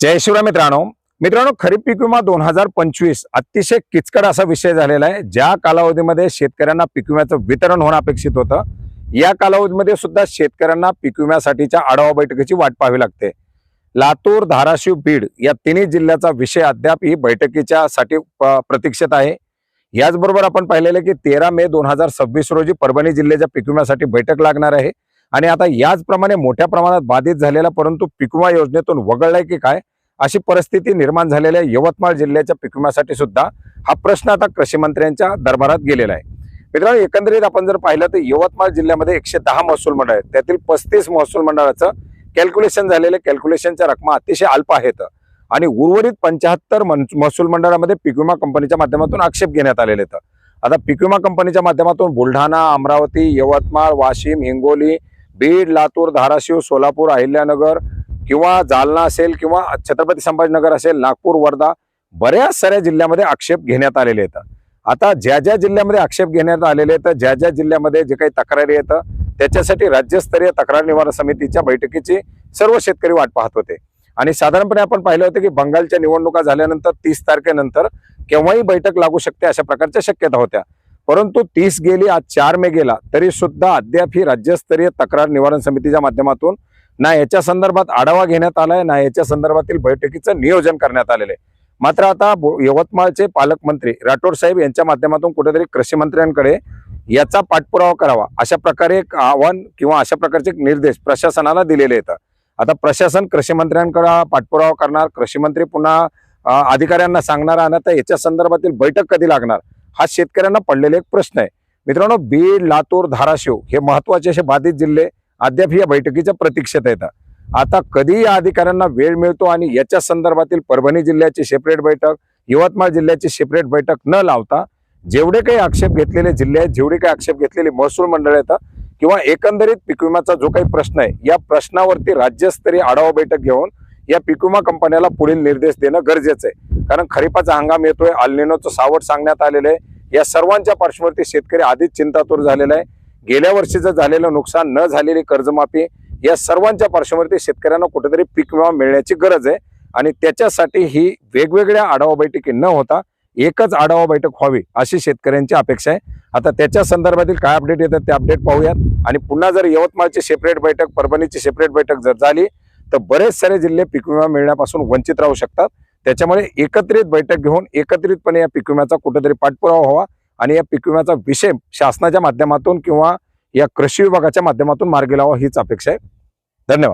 जय शिवराय मित्रांनो खरीप पीक विमा 2025 अतिशय किचकट असा विषय झालेला आहे। ज्या कालावधीमध्ये शेतकऱ्यांना पीक विम्याचं वितरण होणं अपेक्षित होतं, या कालावधीमध्ये सुद्धा शेतकऱ्यांना पीक विम्यासाठीच्या आढावा बैठकीची वाट पाहावी लागते। लातूर, धाराशिव, बीड या तिन्ही जिल्ह्याचा विषय अद्याप ही बैठकीच्या साठी प्रतीक्षेत आहे। याचबरोबर आपण पाहिलेले की 13 मे 2026 रोजी परभणी जिल्ह्याच्या पीक विम्यासाठी बैठक लागणार आहे आणि आता याचप्रमाणे मोठ्या प्रमाणात बाधित झालेला परंतु पीक विमा योजनेतून वगळलाय की काय अशी परिस्थिती निर्माण झालेल्या यवतमाळ जिल्ह्याच्या पीक विम्यासाठी सुद्धा हा प्रश्न आता कृषी मंत्र्यांच्या दरबारात गेलेला आहे। मित्रांनो, एकंदरीत आपण जर पाहिलं तर यवतमाळ जिल्ह्यामध्ये 110 महसूल मंडळ आहेत, त्यातील 35 महसूल मंडळाचं कॅल्क्युलेशन झालेले कॅल्क्युलेशनच्या रकमा अतिशय अल्प आहेत आणि उर्वरित 75 महसूल मंडळामध्ये पीक विमा कंपनीच्या माध्यमातून आक्षेप घेण्यात आलेले आहेत। आता पीक विमा कंपनीच्या माध्यमातून बुलढाणा, अमरावती, यवतमाळ, वाशिम, हिंगोली, बीड, लातूर, धाराशिव, सोलापूर, अहिल्यानगर किंवा जालना असेल किंवा छत्रपती संभाजीनगर असेल, नागपूर, वर्धा बऱ्याच साऱ्या जिल्ह्यामध्ये आक्षेप घेण्यात आलेले आहेत। आता ज्या ज्या जिल्ह्यामध्ये आक्षेप घेण्यात आलेले आहेत, ज्या ज्या जिल्ह्यामध्ये जे काही तक्रारी येतं त्याच्यासाठी राज्यस्तरीय तक्रार निवारण समितीच्या बैठकीची सर्व शेतकरी वाट पाहत होते आणि साधारणपणे आपण पाहिलं होतं की बंगालच्या निवडणुका झाल्यानंतर 30 तारखेनंतर केव्हाही बैठक लागू शकते अशा प्रकारच्या शक्यता होत्या। परंतु 30 गेली, आज 4 मे गेला तरी सुद्धा अद्याप ही राज्यस्तरीय तक्रार निवारण समितीच्या माध्यमातून ना याच्या संदर्भात आढावा घेण्यात आलाय, ना याच्या संदर्भातील बैठकीचं नियोजन करण्यात आलेलं आहे। मात्र आता यवतमाळचे पालकमंत्री राठोड साहेब यांच्या माध्यमातून कुठेतरी कृषी मंत्र्यांकडे याचा पाठपुरावा करावा अशा प्रकारे एक आव्हान किंवा अशा प्रकारचे निर्देश प्रशासनाला दिलेले आहेत। आता प्रशासन कृषी मंत्र्यांकडे पाठपुरावा करणार, कृषी मंत्री पुन्हा अधिकाऱ्यांना सांगणार आणि आता याच्या संदर्भातील बैठक कधी लागणार हा शेतकऱ्यांना पडलेला एक प्रश्न आहे। मित्रांनो, बीड, लातूर, धाराशिव हे महत्वाचे असे बाधित जिल्हे अद्याप या बैठकीच्या प्रतीक्षेत आहेत। आता कधी या अधिकाऱ्यांना वेळ मिळतो आणि याच्या संदर्भातील परभणी जिल्ह्याची सेपरेट बैठक, यवतमाळ जिल्ह्याची सेपरेट बैठक न लावता जेवढे काही आक्षेप घेतलेले जिल्हे आहेत, जेवढे काही आक्षेप घेतलेले महसूल मंडळ आहेत किंवा एकंदरीत पीक विम्याचा जो काही प्रश्न आहे या प्रश्नावरती राज्यस्तरीय आढावा बैठक घेऊन या पीक विमा कंपन्याला पुढील निर्देश देणं गरजेचं आहे। कारण खरीपाचा हंगाम येतोय, अल निनोचं सावट सांगण्यात आलेलं आहे। या सर्वांच्या पार्श्वभूमीवर शेतकरी आधीच चिंतातूर झालेला आहे। गेल्या वर्षीचं झालेलं नुकसान, न झालेली कर्जमाफी या सर्वांच्या पार्श्वभूमीवर शेतकऱ्यांना कुठेतरी पीक विमा मिळण्याची गरज आहे आणि त्याच्यासाठी ही वेगवेगळ्या आढावा बैठकी न होता एकच आढावा बैठक व्हावी अशी शेतकऱ्यांची अपेक्षा आहे। आता त्याच्या संदर्भातील काय अपडेट येतात ते अपडेट पाहूयात आणि पुन्हा जर यवतमाळची सेपरेट बैठक, परभणीची सेपरेट बैठक जर झाली तर बरेच सारे जिल्हे पीक विमा मिळण्यापासून वंचित राहू शकतात। त्याच्यामुळे एकत्रित बैठक घेऊन एकत्रितपणे या पीक विम्याचा कुठेतरी पाठपुरावा व्हावा आणि या पीक विम्याचा विषय शासनाच्या माध्यमातून किंवा या कृषी विभागाच्या माध्यमातून मार्गी लावा हीच अपेक्षा आहे। धन्यवाद।